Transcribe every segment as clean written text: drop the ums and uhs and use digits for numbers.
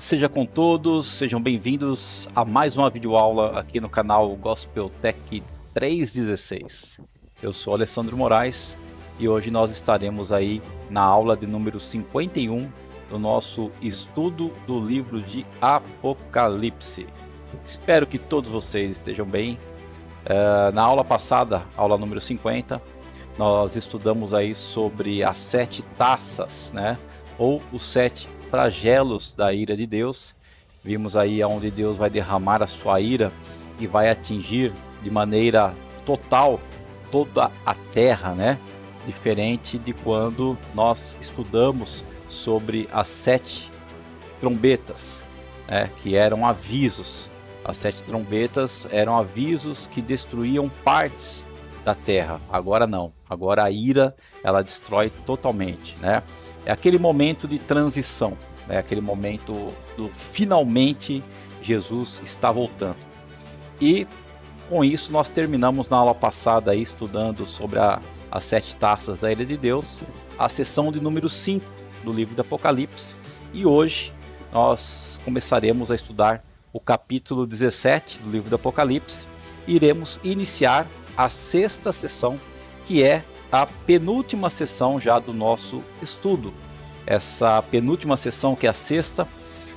Seja com todos, sejam bem-vindos a mais uma videoaula aqui no canal Gospel Tech 316. Eu sou Alessandro Moraes e hoje nós estaremos aí na aula de número 51 do nosso estudo do livro de Apocalipse. Espero que todos vocês estejam bem. Na aula passada, aula número 50, nós estudamos aí sobre as 7 taças, né? Ou os 7 flagelos da ira de Deus. Vimos aí onde Deus vai derramar a sua ira e vai atingir de maneira total toda a terra, né? Diferente de quando nós estudamos sobre as 7 trombetas, né? Que eram avisos. As 7 trombetas eram avisos que destruíam partes da terra. Agora não. Agora a ira, ela destrói totalmente, né? É aquele momento de transição, é aquele momento do finalmente Jesus está voltando. E com isso nós terminamos na aula passada aí, estudando sobre as 7 taças da ira de Deus, a sessão de número 5 do livro do Apocalipse. E hoje nós começaremos a estudar o capítulo 17 do livro do Apocalipse. Iremos iniciar a 6ª sessão, que é a penúltima sessão já do nosso estudo. Essa penúltima sessão, que é a 6ª,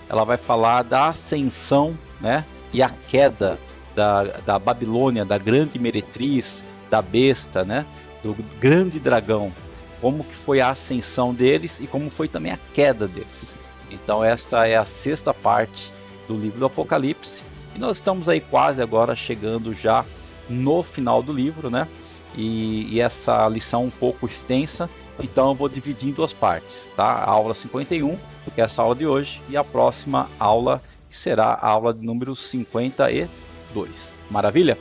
ela vai falar da ascensão, né, e a queda da Babilônia, da grande meretriz, da besta, né, do grande dragão. Como que foi a ascensão deles e como foi também a queda deles. Então essa é a 6ª parte do livro do Apocalipse. E nós estamos aí quase agora chegando já no final do livro, né? E essa lição um pouco extensa, então eu vou dividir em 2 partes, tá? A aula 51, que é essa aula de hoje, e a próxima aula, que será a aula de número 52. Maravilha?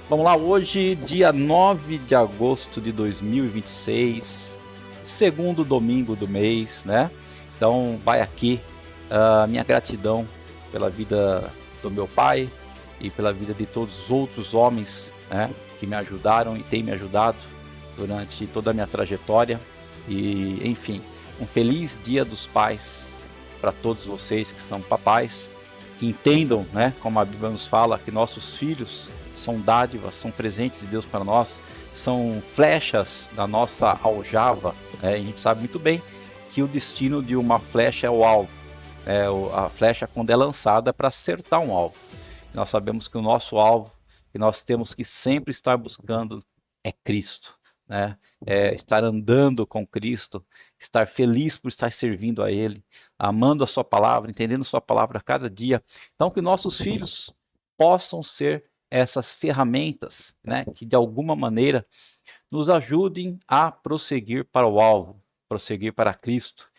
Vamos lá, hoje, dia 9 de agosto de 2026, segundo domingo do mês, né? Então vai aqui a minha gratidão pela vida do meu pai e pela vida de todos os outros homens, né, que me ajudaram e têm me ajudado durante toda a minha trajetória. E enfim, um feliz Dia dos Pais para todos vocês que são papais, que entendam, né, como a Bíblia nos fala, que nossos filhos são dádivas, são presentes de Deus para nós, são flechas da nossa aljava, né? A gente sabe muito bem que o destino de uma flecha é o alvo, a flecha, quando é lançada, é para acertar um alvo. Nós sabemos que o nosso alvo, que nós temos que sempre estar buscando, é Cristo, né? É estar andando com Cristo, estar feliz por estar servindo a Ele, amando a sua palavra, entendendo a sua palavra a cada dia. Então que nossos filhos possam ser essas ferramentas, né, que de alguma maneira nos ajudem a prosseguir para o alvo, prosseguir para Cristo.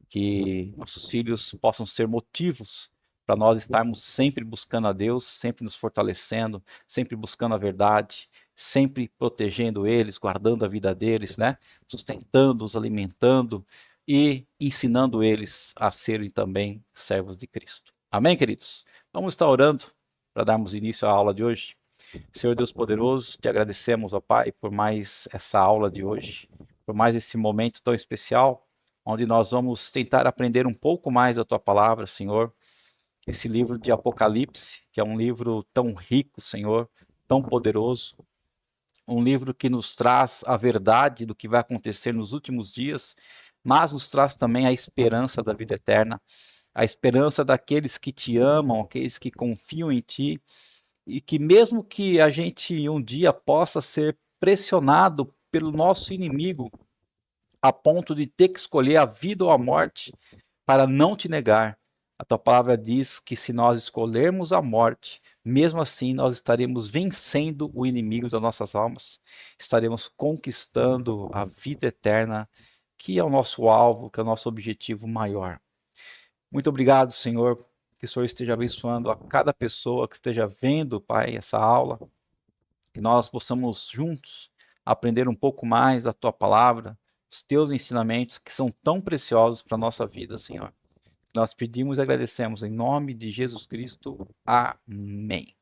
Que nossos filhos possam ser motivos para nós estarmos sempre buscando a Deus, sempre nos fortalecendo, sempre buscando a verdade, sempre protegendo eles, guardando a vida deles, né? Sustentando-os, alimentando e ensinando eles a serem também servos de Cristo. Amém, queridos? Vamos estar orando para darmos início à aula de hoje. Senhor Deus poderoso, te agradecemos, ó Pai, por mais essa aula de hoje, por mais esse momento tão especial, onde nós vamos tentar aprender um pouco mais da Tua Palavra, Senhor. Esse livro de Apocalipse, que é um livro tão rico, Senhor, tão poderoso, um livro que nos traz a verdade do que vai acontecer nos últimos dias, mas nos traz também a esperança da vida eterna, a esperança daqueles que Te amam, aqueles que confiam em Ti, e que mesmo que a gente um dia possa ser pressionado pelo nosso inimigo, a ponto de ter que escolher a vida ou a morte para não te negar. A tua palavra diz que se nós escolhermos a morte, mesmo assim nós estaremos vencendo o inimigo das nossas almas, estaremos conquistando a vida eterna, que é o nosso alvo, que é o nosso objetivo maior. Muito obrigado, Senhor, que o Senhor esteja abençoando a cada pessoa que esteja vendo, Pai, essa aula, que nós possamos juntos aprender um pouco mais da tua palavra, os teus ensinamentos que são tão preciosos para a nossa vida, Senhor. Nós pedimos e agradecemos em nome de Jesus Cristo. Amém.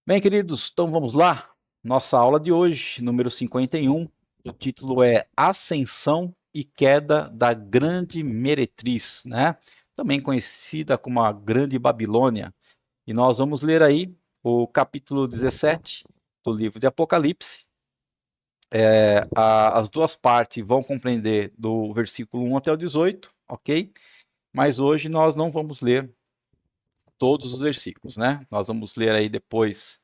Bem, queridos, então vamos lá. Nossa aula de hoje, número 51, o título é Ascensão e Queda da Grande Meretriz, né? também conhecida como a Grande Babilônia. E nós vamos ler aí o capítulo 17 do livro de Apocalipse. As duas partes vão compreender do versículo 1 até o 18, ok? Mas hoje nós não vamos ler todos os versículos, né? Nós vamos ler aí depois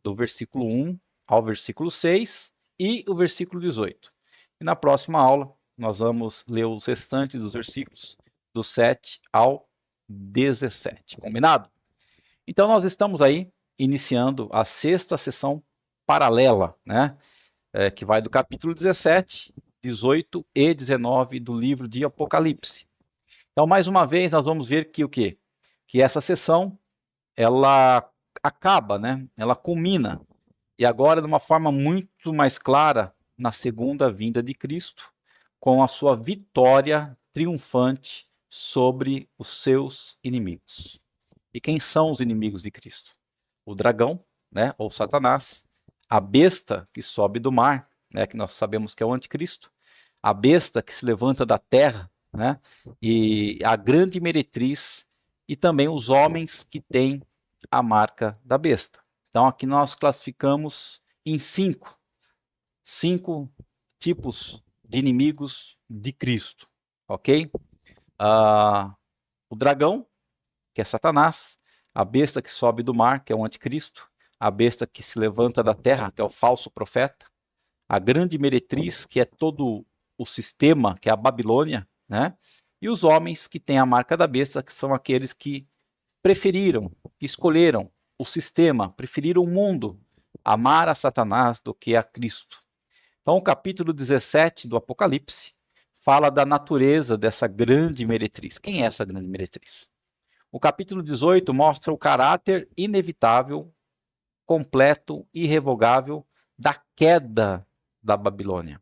do versículo 1 ao versículo 6 e o versículo 18. E na próxima aula nós vamos ler os restantes dos versículos do 7 ao 17, combinado? Então nós estamos aí iniciando a sexta sessão paralela, né? Que vai do capítulo 17, 18 e 19 do livro de Apocalipse. Então, mais uma vez, nós vamos ver que o quê? Que essa sessão, ela acaba, né? Ela culmina, e agora de uma forma muito mais clara, na segunda vinda de Cristo, com a sua vitória triunfante sobre os seus inimigos. E quem são os inimigos de Cristo? O dragão, né? Ou Satanás, a besta que sobe do mar, né, que nós sabemos que é o anticristo, a besta que se levanta da terra, né, e a grande meretriz, e também os homens que têm a marca da besta. Então aqui nós classificamos em cinco tipos de inimigos de Cristo, ok? O dragão, que é Satanás, a besta que sobe do mar, que é o anticristo, a besta que se levanta da terra, que é o falso profeta, a grande meretriz, que é todo o sistema, que é a Babilônia, né? E os homens que têm a marca da besta, que são aqueles que preferiram, escolheram o sistema, preferiram o mundo, amar a Satanás do que a Cristo. Então, o capítulo 17 do Apocalipse fala da natureza dessa grande meretriz. Quem é essa grande meretriz? O capítulo 18 mostra o caráter inevitável, completo e irrevogável da queda da Babilônia.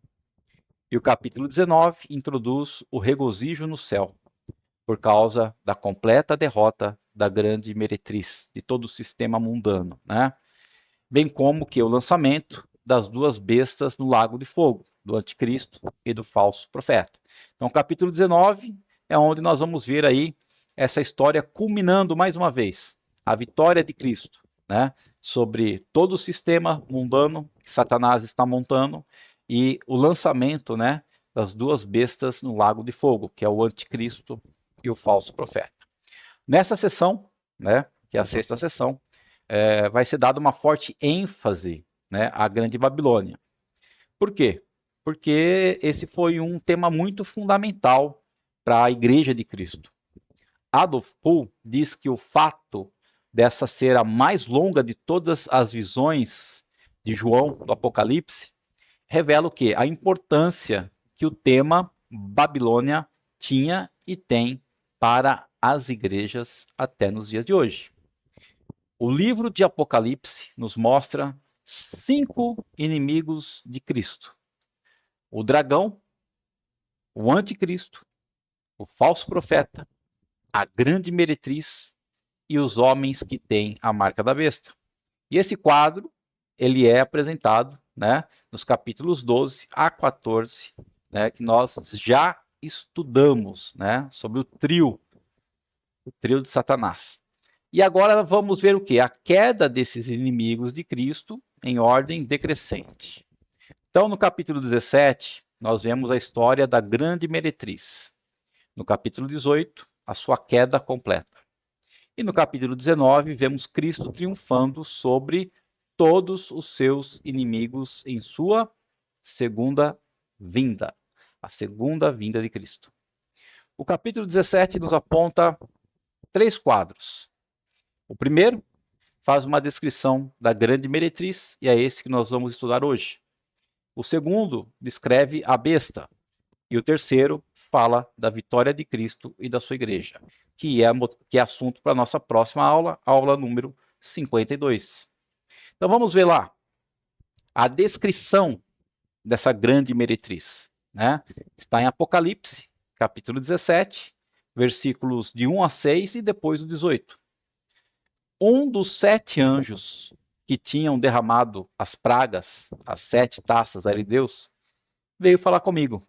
E o capítulo 19 introduz o regozijo no céu, por causa da completa derrota da grande meretriz, de todo o sistema mundano, né? Bem como que o lançamento das duas bestas no lago de fogo, do anticristo e do falso profeta. Então, o capítulo 19 é onde nós vamos ver aí essa história culminando mais uma vez, a vitória de Cristo, né, sobre todo o sistema mundano que Satanás está montando e o lançamento, né, das duas bestas no lago de fogo, que é o anticristo e o falso profeta. Nessa sessão, né, que é a sexta sessão, vai ser dada uma forte ênfase, né, à Grande Babilônia. Por quê? Porque esse foi um tema muito fundamental para a Igreja de Cristo. Adolf Pohl diz que o fato dessa ser a mais longa de todas as visões de João do Apocalipse revela o quê? A importância que o tema Babilônia tinha e tem para as igrejas até nos dias de hoje. O livro de Apocalipse nos mostra 5 inimigos de Cristo: o dragão, o anticristo, o falso profeta, a grande meretriz e os homens que têm a marca da besta. E esse quadro, ele é apresentado, né, nos capítulos 12 a 14, né, que nós já estudamos, né, sobre o trio de Satanás. E agora vamos ver o que? A queda desses inimigos de Cristo em ordem decrescente. Então, no capítulo 17, nós vemos a história da grande meretriz. No capítulo 18, a sua queda completa. E no capítulo 19, vemos Cristo triunfando sobre todos os seus inimigos em sua segunda vinda. A segunda vinda de Cristo. O capítulo 17 nos aponta 3 quadros. O primeiro faz uma descrição da grande meretriz, e é esse que nós vamos estudar hoje. O segundo descreve a besta. E o terceiro fala da vitória de Cristo e da sua igreja, que é assunto para a nossa próxima aula, aula número 52. Então vamos ver lá a descrição dessa grande meretriz, né? Está em Apocalipse, capítulo 17, versículos de 1 a 6 e depois o 18. Um dos 7 anjos que tinham derramado as pragas, as 7 taças a Deus, veio falar comigo.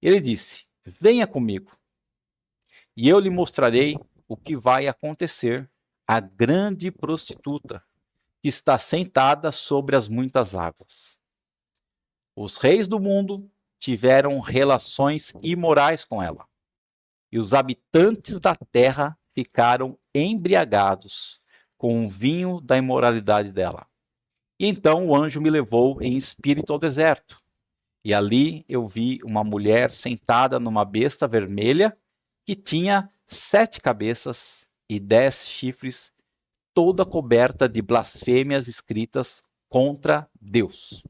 Ele disse: venha comigo. e eu lhe mostrarei o que vai acontecer à grande prostituta, que está sentada sobre as muitas águas. Os reis do mundo tiveram relações imorais com ela, e os habitantes da terra ficaram embriagados com o vinho da imoralidade dela. E então o anjo me levou em espírito ao deserto, e ali eu vi uma mulher sentada numa besta vermelha que tinha 7 cabeças e 10 chifres, toda coberta de blasfêmias escritas contra Deus.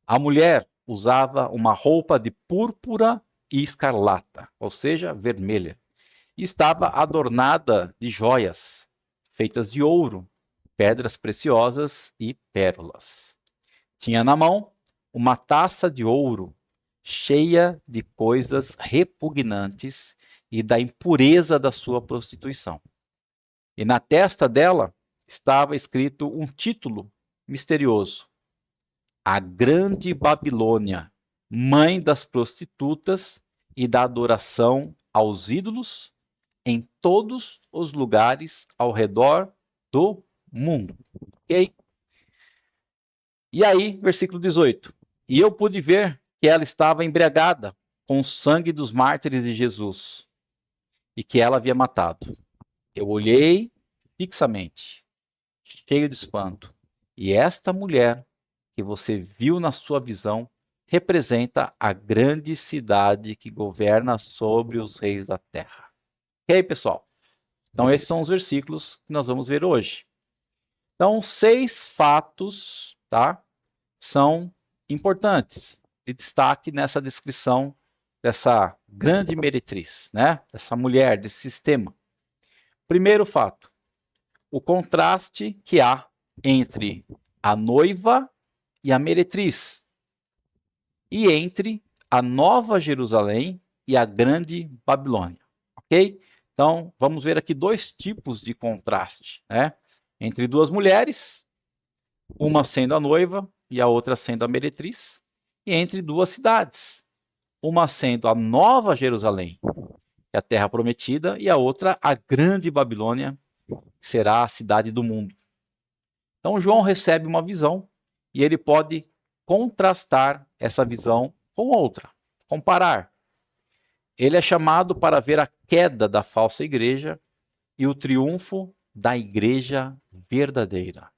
A mulher usava uma roupa de púrpura e escarlata, ou seja, vermelha, e estava adornada de joias, feitas de ouro, pedras preciosas e pérolas. Tinha na mão uma taça de ouro cheia de coisas repugnantes e da impureza da sua prostituição. E na testa dela estava escrito um título misterioso: A Grande Babilônia, mãe das prostitutas e da adoração aos ídolos em todos os lugares ao redor do mundo. Ok? E aí, versículo 18. E eu pude ver que ela estava embriagada com o sangue dos mártires de Jesus e que ela havia matado. Eu olhei fixamente, cheio de espanto, e esta mulher que você viu na sua visão representa a grande cidade que governa sobre os reis da terra. Ok, pessoal? Então, esses são os versículos que nós vamos ver hoje. Então, 6 fatos, tá, são importantes, de destaque nessa descrição dessa grande meretriz, né, dessa mulher, desse sistema. Primeiro fato, o contraste que há entre a noiva e a meretriz, e entre a Nova Jerusalém e a Grande Babilônia, ok? Então, vamos ver aqui 2 tipos de contraste, né? Entre 2 mulheres, uma sendo a noiva e a outra sendo a meretriz, e entre 2 cidades, uma sendo a Nova Jerusalém, que é a terra prometida, e a outra a Grande Babilônia, que será a cidade do mundo. Então, João recebe uma visão e ele pode contrastar essa visão com outra, comparar. Ele é chamado para ver a queda da falsa igreja e o triunfo da igreja verdadeira.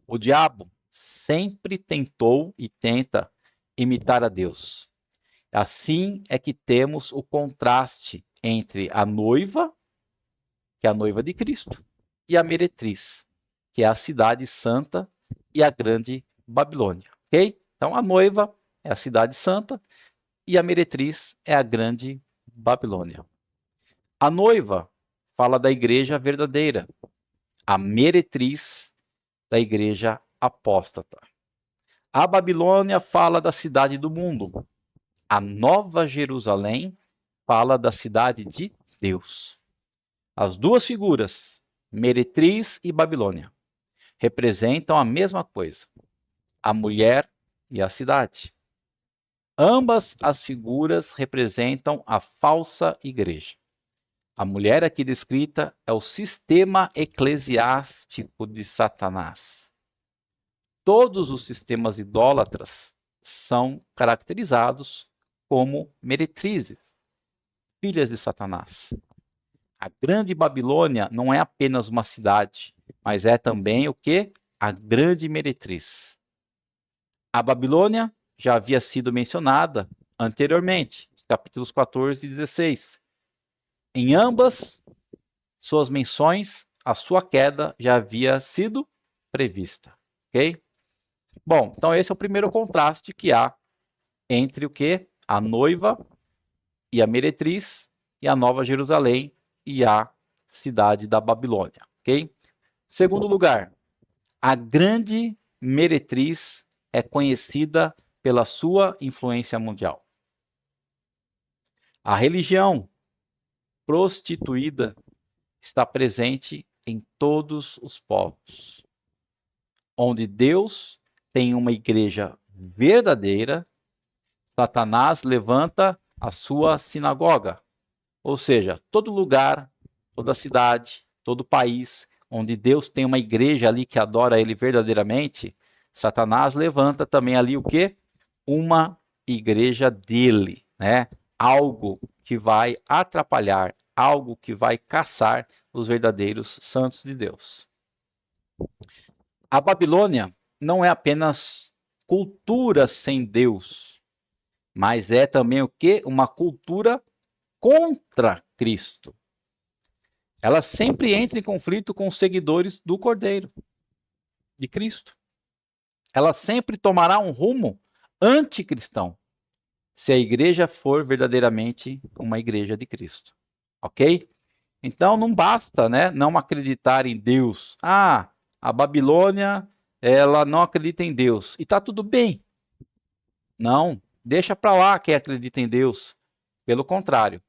O diabo sempre tentou e tenta imitar a Deus. Assim é que temos o contraste entre a noiva, que é a noiva de Cristo, e a meretriz, que é a cidade santa e a grande Babilônia. Ok? Então a noiva é a cidade santa e a meretriz é a grande Babilônia. A noiva fala da igreja verdadeira, a meretriz da igreja apóstata. A Babilônia fala da cidade do mundo. A Nova Jerusalém fala da cidade de Deus. As 2 figuras, meretriz e Babilônia, representam a mesma coisa, a mulher e a cidade. Ambas as figuras representam a falsa igreja. A mulher aqui descrita é o sistema eclesiástico de Satanás. Todos os sistemas idólatras são caracterizados como meretrizes, filhas de Satanás. A grande Babilônia não é apenas uma cidade, mas é também o que? A grande meretriz. A Babilônia já havia sido mencionada anteriormente, capítulos 14 e 16. Em ambas suas menções, a sua queda já havia sido prevista, ok? Bom, então esse é o primeiro contraste que há entre o que? A noiva e a meretriz, e a Nova Jerusalém e a cidade da Babilônia, ok? Segundo lugar, a grande meretriz é conhecida pela sua influência mundial. A religião prostituída está presente em todos os povos. Onde Deus tem uma igreja verdadeira, Satanás levanta a sua sinagoga, Ou seja, todo lugar, toda cidade, todo país onde Deus tem uma igreja ali que adora Ele verdadeiramente, Satanás levanta também ali o quê? Uma igreja dele, né? Algo que vai atrapalhar, algo que vai caçar os verdadeiros santos de Deus. A Babilônia não é apenas cultura sem Deus, mas é também o quê? Uma cultura contra Cristo. Ela sempre entra em conflito com os seguidores do Cordeiro, de Cristo. Ela sempre tomará um rumo anticristão, se a igreja for verdadeiramente uma igreja de Cristo. Ok? Então não basta, né, não acreditar em Deus. Ah, a Babilônia, ela não acredita em Deus. E está tudo bem. Não, deixa para lá quem acredita em Deus. Pelo contrário,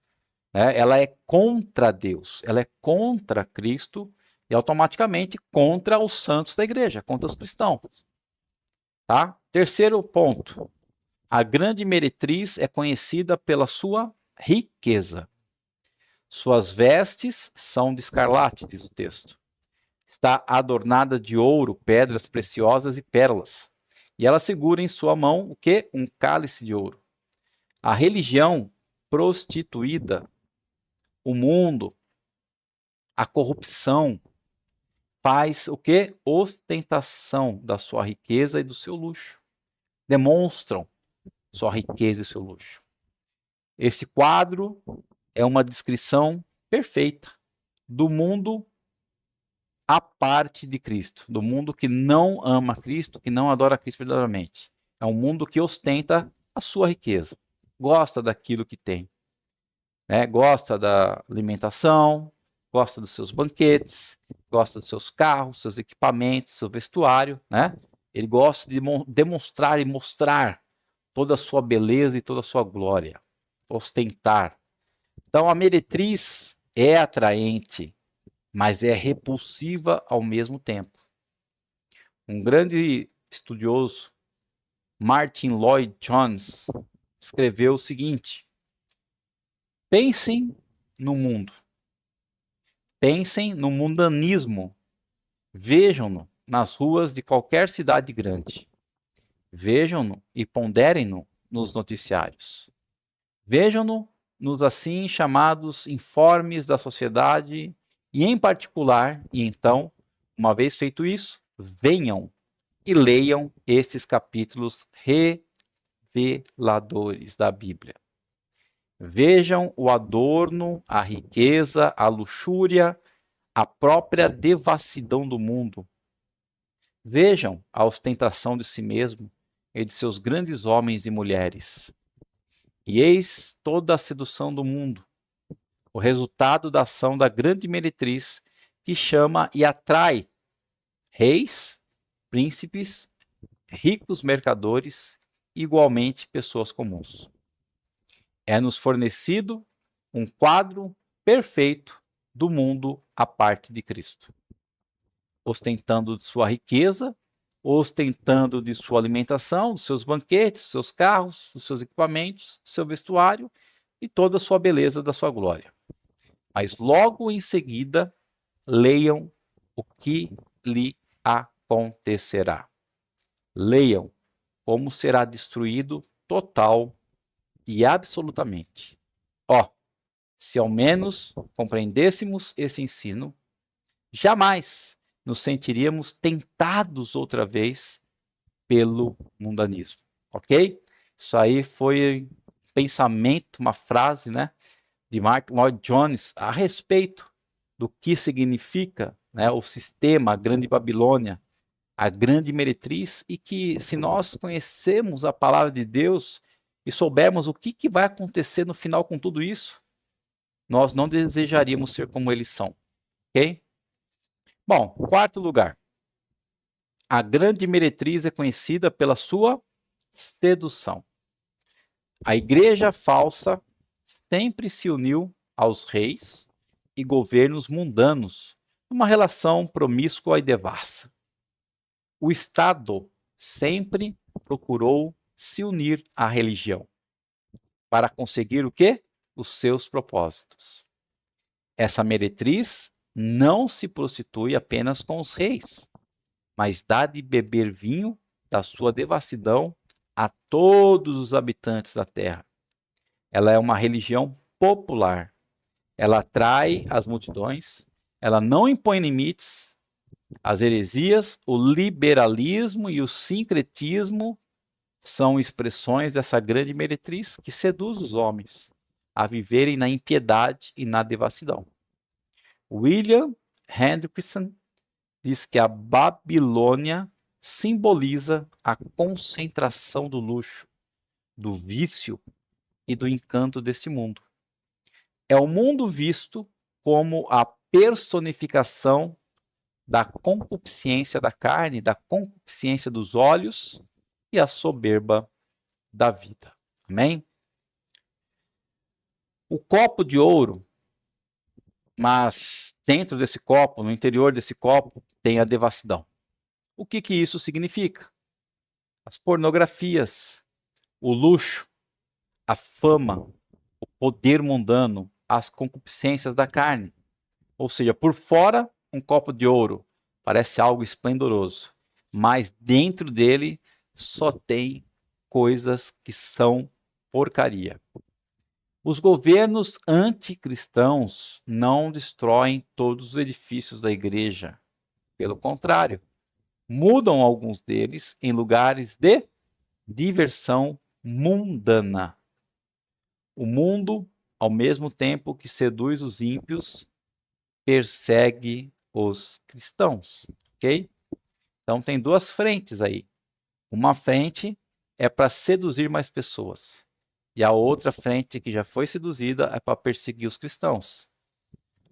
né, ela é contra Deus, ela é contra Cristo e automaticamente contra os santos da igreja, contra os cristãos. Tá? Terceiro ponto. A grande meretriz é conhecida pela sua riqueza. Suas vestes são de escarlate, diz o texto. Está adornada de ouro, pedras preciosas e pérolas. E ela segura em sua mão o quê? Um cálice de ouro. A religião prostituída, o mundo, a corrupção, faz o quê? Ostentação da sua riqueza e do seu luxo. Demonstram sua riqueza e seu luxo. Esse quadro é uma descrição perfeita do mundo à parte de Cristo, do mundo que não ama Cristo, que não adora Cristo verdadeiramente. É um mundo que ostenta a sua riqueza, gosta daquilo que tem, né? Gosta da alimentação, gosta dos seus banquetes, gosta dos seus carros, seus equipamentos, seu vestuário, né? Ele gosta de demonstrar e mostrar toda a sua beleza e toda a sua glória, ostentar. Então a meretriz é atraente, mas é repulsiva ao mesmo tempo. Um grande estudioso, Martin Lloyd Jones, escreveu o seguinte: pensem no mundo, pensem no mundanismo, vejam-no nas ruas de qualquer cidade grande, vejam-no e ponderem-no nos noticiários, vejam-no nos assim chamados informes da sociedade e em particular, e então, uma vez feito isso, venham e leiam estes capítulos reveladores da Bíblia. Vejam o adorno, a riqueza, a luxúria, a própria devassidão do mundo. Vejam a ostentação de si mesmo e de seus grandes homens e mulheres. E eis toda a sedução do mundo, o resultado da ação da grande meretriz que chama e atrai reis, príncipes, ricos mercadores, igualmente pessoas comuns. É-nos fornecido um quadro perfeito do mundo à parte de Cristo, ostentando de sua riqueza, ostentando de sua alimentação, dos seus banquetes, dos seus carros, dos seus equipamentos, do seu vestuário e toda a sua beleza da sua glória. Mas logo em seguida, leiam o que lhe acontecerá. Leiam como será destruído total e absolutamente. Se ao menos compreendêssemos esse ensino, jamais nos sentiríamos tentados outra vez pelo mundanismo, ok? Isso aí foi um pensamento, uma frase, né, de Martin Lloyd Jones a respeito do que significa, né, o sistema, a grande Babilônia, a grande meretriz, e que se nós conhecemos a palavra de Deus e soubermos o que vai acontecer no final com tudo isso, nós não desejaríamos ser como eles são, ok? Bom, quarto lugar. A grande meretriz é conhecida pela sua sedução. A igreja falsa sempre se uniu aos reis e governos mundanos, numa relação promíscua e devassa. O Estado sempre procurou se unir à religião. Para conseguir o quê? os seus propósitos. Essa meretriz não se prostitui apenas com os reis, mas dá de beber vinho da sua devassidão a todos os habitantes da terra. Ela é uma religião popular. Ela atrai as multidões, ela não impõe limites. As heresias, o liberalismo e o sincretismo são expressões dessa grande meretriz que seduz os homens a viverem na impiedade e na devassidão. William Hendrickson diz que a Babilônia simboliza a concentração do luxo, do vício e do encanto deste mundo. É o mundo visto como a personificação da concupiscência da carne, da concupiscência dos olhos e a soberba da vida. Amém? O copo de ouro, mas dentro desse copo, no interior desse copo, tem a devassidão. O que isso significa? As pornografias, o luxo, a fama, o poder mundano, as concupiscências da carne. Ou seja, por fora, um copo de ouro parece algo esplendoroso, mas dentro dele só tem coisas que são porcaria. Os governos anticristãos não destroem todos os edifícios da igreja. Pelo contrário, mudam alguns deles em lugares de diversão mundana. O mundo, ao mesmo tempo que seduz os ímpios, persegue os cristãos, ok? Então tem duas frentes aí. Uma frente é para seduzir mais pessoas. E a outra frente que já foi seduzida é para perseguir os cristãos.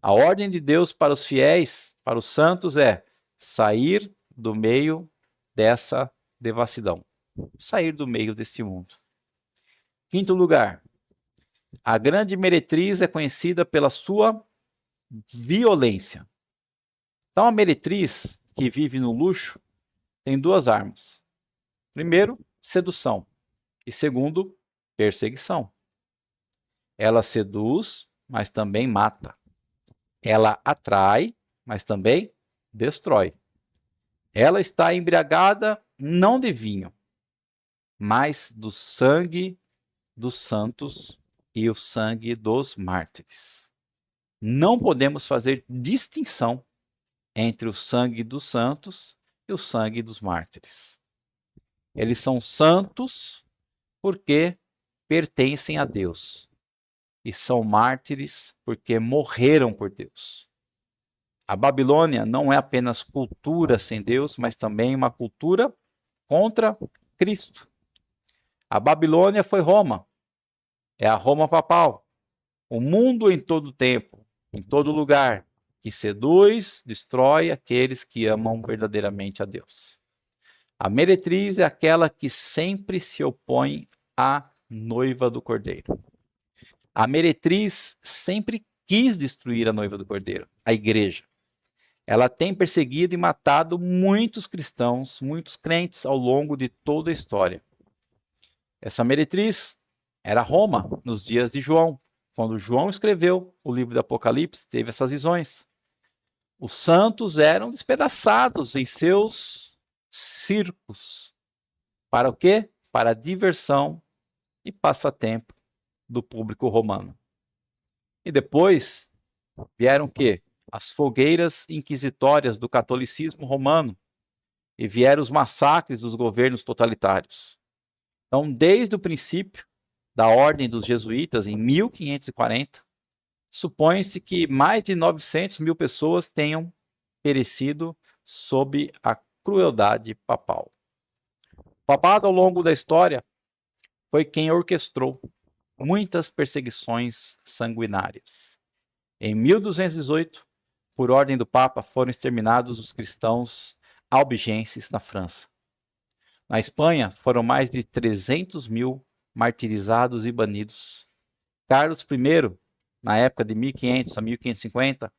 A ordem de Deus para os fiéis, para os santos, é sair do meio dessa devassidão. Sair do meio deste mundo. Quinto lugar, a grande meretriz é conhecida pela sua violência. Então, a meretriz que vive no luxo tem duas armas. Primeiro, sedução. E segundo, perseguição. Ela seduz, mas também mata. Ela atrai, mas também destrói. Ela está embriagada não de vinho, mas do sangue dos santos e o sangue dos mártires. Não podemos fazer distinção entre o sangue dos santos e o sangue dos mártires. Eles são santos porque pertencem a Deus e são mártires porque morreram por Deus. A Babilônia não é apenas cultura sem Deus, mas também uma cultura contra Cristo. A Babilônia foi Roma, é a Roma papal. O mundo em todo tempo, em todo lugar, que seduz, destrói aqueles que amam verdadeiramente a Deus. A meretriz é aquela que sempre se opõe à noiva do Cordeiro. A meretriz sempre quis destruir a noiva do Cordeiro, a igreja. Ela tem perseguido e matado muitos cristãos, muitos crentes ao longo de toda a história. Essa meretriz era Roma nos dias de João. Quando João escreveu o livro do Apocalipse, teve essas visões. Os santos eram despedaçados em seus circos. Para o quê? Para a diversão e passatempo do público romano. E depois vieram o quê? As fogueiras inquisitórias do catolicismo romano. E vieram os massacres dos governos totalitários. Então, desde o princípio da ordem dos jesuítas, em 1540, supõe-se que mais de 900 mil pessoas tenham perecido sob a crueldade papal. O papado, ao longo da história, foi quem orquestrou muitas perseguições sanguinárias. Em 1218, por ordem do Papa, foram exterminados os cristãos albigenses na França. Na Espanha, foram mais de 300 mil martirizados e banidos. Carlos I, na época de 1500 a 1550,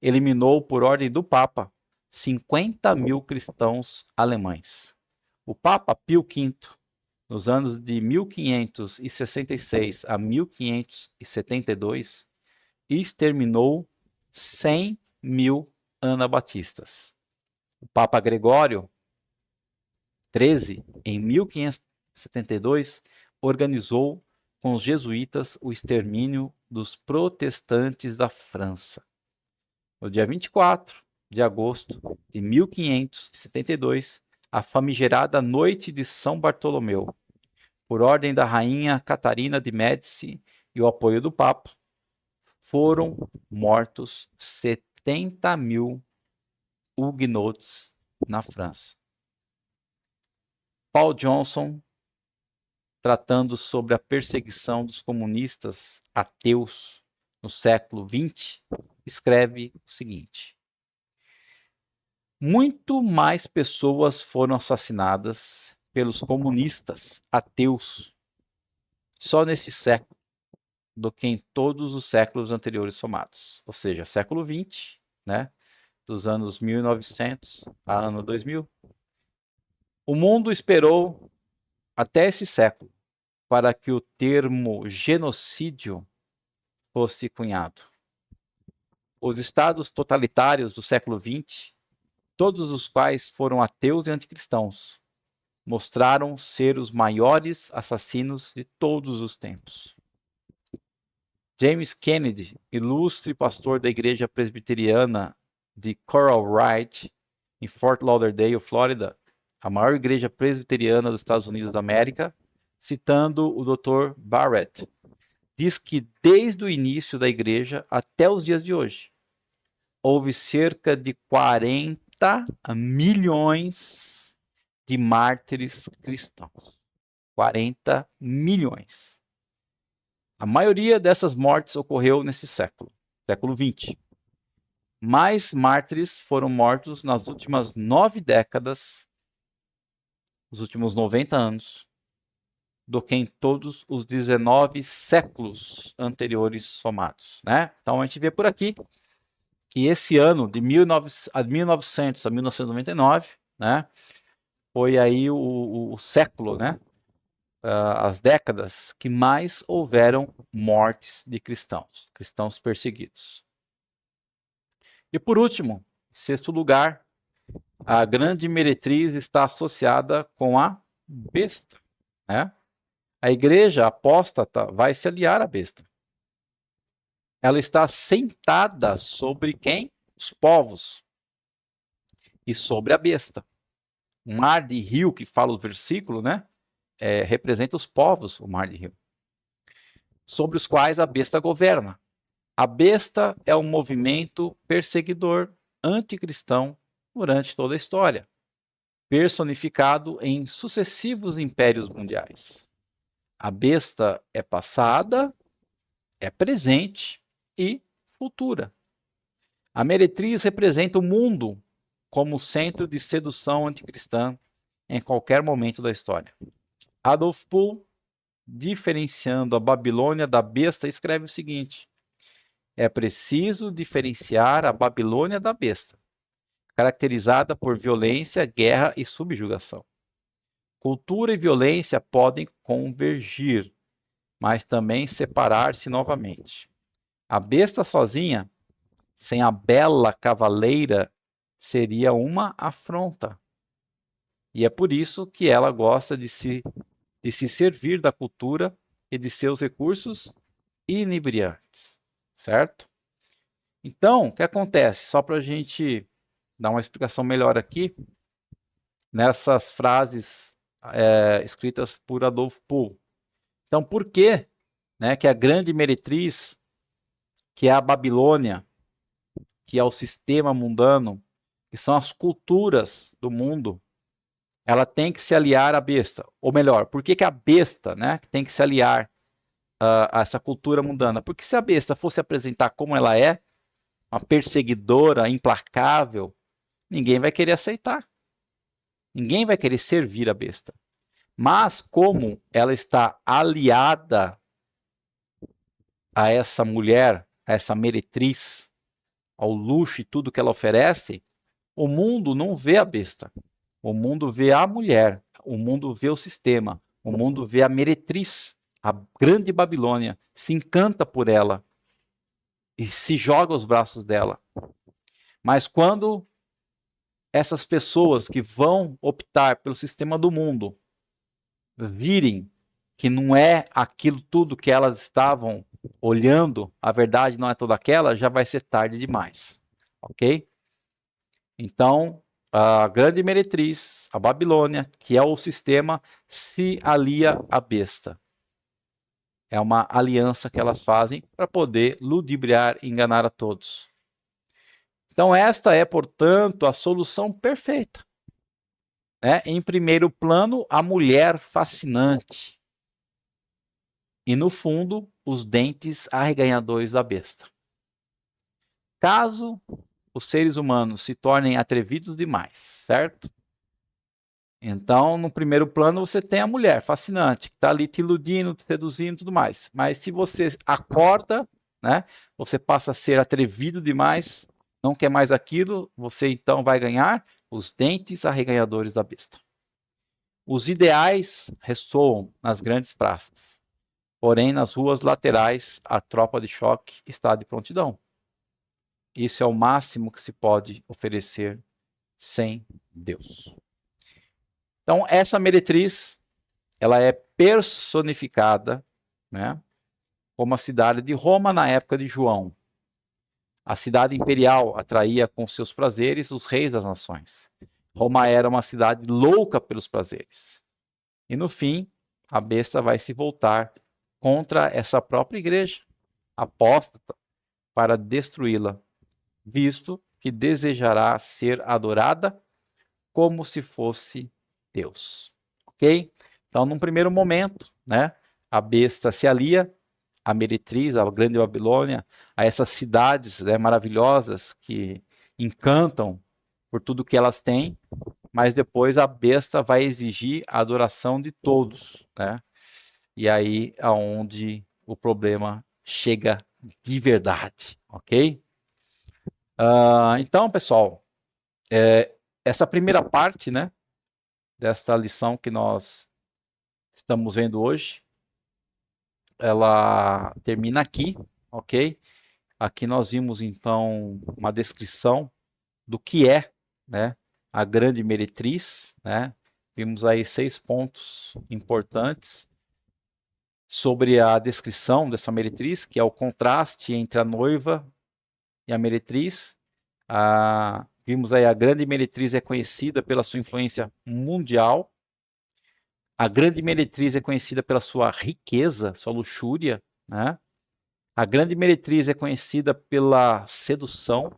eliminou, por ordem do Papa, 50 mil cristãos alemães. O Papa Pio V nos anos de 1566 a 1572, exterminou 100 mil anabatistas. O Papa Gregório XIII, em 1572, organizou com os jesuítas o extermínio dos protestantes da França. No dia 24 de agosto de 1572, a famigerada Noite de São Bartolomeu, por ordem da rainha Catarina de Médici e o apoio do Papa, foram mortos 70 mil huguenotes na França. Paul Johnson, tratando sobre a perseguição dos comunistas ateus no século XX, escreve o seguinte: muito mais pessoas foram assassinadas pelos comunistas ateus só nesse século do que em todos os séculos anteriores somados. Ou seja, século XX, né, dos anos 1900 a ano 2000. O mundo esperou até esse século para que o termo genocídio fosse cunhado. Os estados totalitários do século XX, todos os quais foram ateus e anticristãos, mostraram ser os maiores assassinos de todos os tempos. James Kennedy, ilustre pastor da igreja presbiteriana de Coral Ridge, em Fort Lauderdale, Flórida, a maior igreja presbiteriana dos Estados Unidos da América, citando o Dr. Barrett, diz que desde o início da igreja até os dias de hoje, houve cerca de 40 milhões de mártires cristãos. 40 milhões. A maioria dessas mortes ocorreu nesse século, século XX. Mais mártires foram mortos nas últimas 9 décadas, nos últimos 90 anos, do que em todos os 19 séculos anteriores somados, né? Então a gente vê por aqui que esse ano, de 1900 a 1999, né, foi aí o século, né, as décadas que mais houveram mortes de cristãos, cristãos perseguidos. E por último, em sexto lugar, a grande meretriz está associada com a besta, né? A igreja apóstata vai se aliar à besta. Ela está sentada sobre quem? Os povos. E sobre a besta. O mar de rio que fala o versículo, né? Representa os povos, o mar de rio. Sobre os quais a besta governa. A besta é um movimento perseguidor anticristão durante toda a história, personificado em sucessivos impérios mundiais. A besta é passada, é presente e futura. A meretriz representa o mundo como centro de sedução anticristã em qualquer momento da história. Adolf Pohl, diferenciando a Babilônia da besta, escreve o seguinte: é preciso diferenciar a Babilônia da besta, caracterizada por violência, guerra e subjugação. Cultura e violência podem convergir, mas também separar-se novamente. A besta sozinha, sem a bela cavaleira, seria uma afronta. E é por isso que ela gosta de se servir da cultura e de seus recursos inebriantes, certo? Então, o que acontece? Só para a gente dar uma explicação melhor aqui, nessas frases escritas por Adolf Pohl. Então, por que, né, que a grande meretriz, que é a Babilônia, que é o sistema mundano, que são as culturas do mundo, ela tem que se aliar à besta? Ou melhor, por que a besta, né, tem que se aliar a essa cultura mundana? Porque se a besta fosse apresentar como ela é, uma perseguidora implacável, ninguém vai querer aceitar. Ninguém vai querer servir a besta. Mas como ela está aliada a essa mulher, a essa meretriz, ao luxo e tudo que ela oferece, o mundo não vê a besta. O mundo vê a mulher. O mundo vê o sistema. O mundo vê a meretriz, a grande Babilônia, se encanta por ela e se joga aos braços dela. Mas quando essas pessoas que vão optar pelo sistema do mundo virem que não é aquilo tudo que elas estavam olhando, a verdade não é toda aquela, já vai ser tarde demais, ok? Então, a grande meretriz, a Babilônia, que é o sistema, se alia à besta. É uma aliança que elas fazem para poder ludibriar e enganar a todos. Então, esta é, portanto, a solução perfeita. Em primeiro plano, a mulher fascinante. E no fundo, os dentes arreganhadores da besta. Caso os seres humanos se tornem atrevidos demais, certo? Então, no primeiro plano, você tem a mulher fascinante, que está ali te iludindo, te seduzindo e tudo mais. Mas se você acorda, né, você passa a ser atrevido demais, não quer mais aquilo, você então vai ganhar os dentes arreganhadores da besta. Os ideais ressoam nas grandes praças, porém nas ruas laterais a tropa de choque está de prontidão. Isso é o máximo que se pode oferecer sem Deus. Então, essa meretriz, ela é personificada, né, como a cidade de Roma na época de João. A cidade imperial atraía com seus prazeres os reis das nações. Roma era uma cidade louca pelos prazeres. E no fim, a besta vai se voltar contra essa própria igreja, apóstata, para destruí-la, visto que desejará ser adorada como se fosse Deus. Ok? Então, num primeiro momento, né, a besta se alia à meretriz, à grande Babilônia, a essas cidades, né, maravilhosas que encantam por tudo que elas têm, mas depois a besta vai exigir a adoração de todos, né? E aí é onde o problema chega de verdade, ok? Então, pessoal, essa primeira parte, né, dessa lição que nós estamos vendo hoje, ela termina aqui, ok? Aqui nós vimos então uma descrição do que é, né, a grande meretriz, né? Vimos aí 6 pontos importantes sobre a descrição dessa meretriz, que é o contraste entre a noiva e a meretriz. Vimos aí a grande meretriz é conhecida pela sua influência mundial. A grande meretriz é conhecida pela sua riqueza, sua luxúria, né? A grande meretriz é conhecida pela sedução.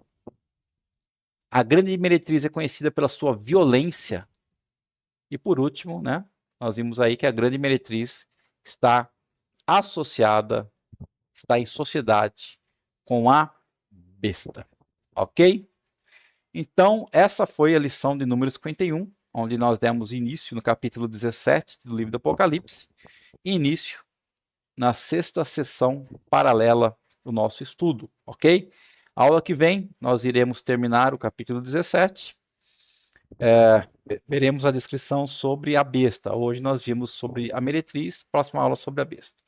A grande meretriz é conhecida pela sua violência. E por último, né, nós vimos aí que a grande meretriz está associada, está em sociedade com a besta. Ok? Então, essa foi a lição de número 51, onde nós demos início no capítulo 17 do livro do Apocalipse, e início na 6ª sessão paralela do nosso estudo, ok? A aula que vem, nós iremos terminar o capítulo 17, veremos a descrição sobre a besta. Hoje nós vimos sobre a meretriz, próxima aula sobre a besta.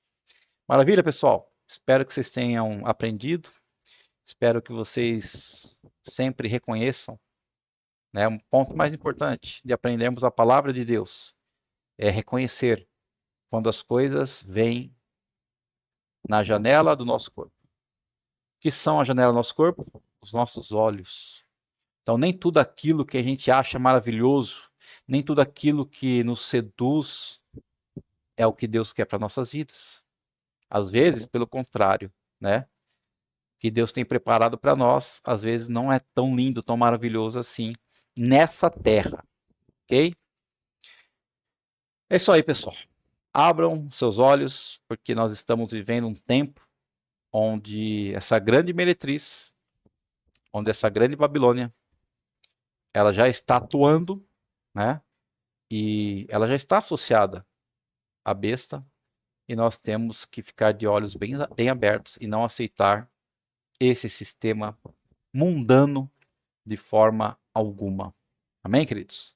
Maravilha, pessoal? Espero que vocês tenham aprendido, espero que vocês sempre reconheçam, né, um ponto mais importante de aprendermos a palavra de Deus é reconhecer quando as coisas vêm na janela do nosso corpo. O que são a janela do nosso corpo? Os nossos olhos. Então, nem tudo aquilo que a gente acha maravilhoso, nem tudo aquilo que nos seduz é o que Deus quer para nossas vidas. Às vezes, pelo contrário, né? O que Deus tem preparado para nós, às vezes não é tão lindo, tão maravilhoso assim nessa terra, ok? É isso aí, pessoal. Abram seus olhos, porque nós estamos vivendo um tempo onde essa grande meretriz, onde essa grande Babilônia, ela já está atuando, né? E ela já está associada à besta, e nós temos que ficar de olhos bem abertos e não aceitar esse sistema mundano de forma alguma. Amém, queridos?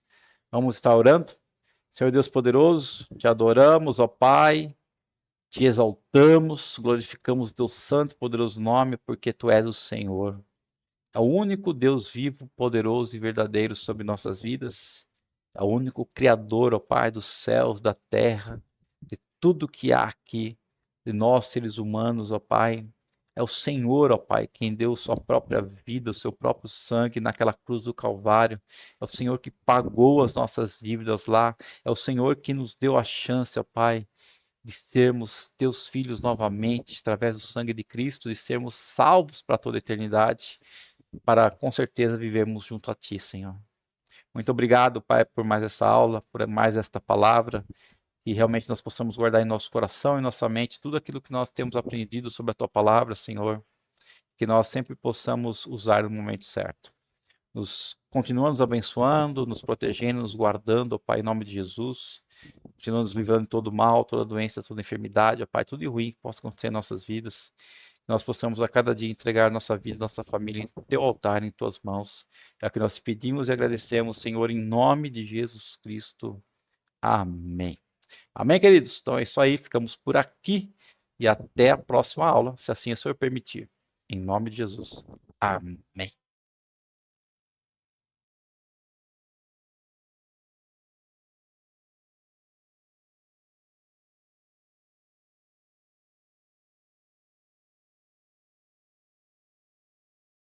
Vamos estar orando? Senhor Deus poderoso, te adoramos, ó Pai, te exaltamos, glorificamos teu santo e poderoso nome, porque tu és o Senhor. É o único Deus vivo, poderoso e verdadeiro sobre nossas vidas. É o único Criador, ó Pai, dos céus, da terra, de tudo que há aqui, de nós, seres humanos, ó Pai. É o Senhor, ó Pai, quem deu sua própria vida, o seu próprio sangue naquela cruz do Calvário. É o Senhor que pagou as nossas dívidas lá. É o Senhor que nos deu a chance, ó Pai, de sermos teus filhos novamente, através do sangue de Cristo, de sermos salvos para toda a eternidade, para com certeza vivermos junto a Ti, Senhor. Muito obrigado, Pai, por mais essa aula, por mais esta palavra, que realmente nós possamos guardar em nosso coração e nossa mente tudo aquilo que nós temos aprendido sobre a Tua palavra, Senhor, que nós sempre possamos usar no momento certo. Continua nos abençoando, nos protegendo, nos guardando, ó Pai, em nome de Jesus. Continua nos livrando de todo mal, toda doença, toda enfermidade, ó Pai, tudo de ruim que possa acontecer em nossas vidas. Nós possamos a cada dia entregar nossa vida, nossa família em teu altar, em tuas mãos. É o que nós te pedimos e agradecemos, Senhor, em nome de Jesus Cristo. Amém. Amém, queridos? Então é isso aí, ficamos por aqui e até a próxima aula, se assim o Senhor permitir. Em nome de Jesus. Amém.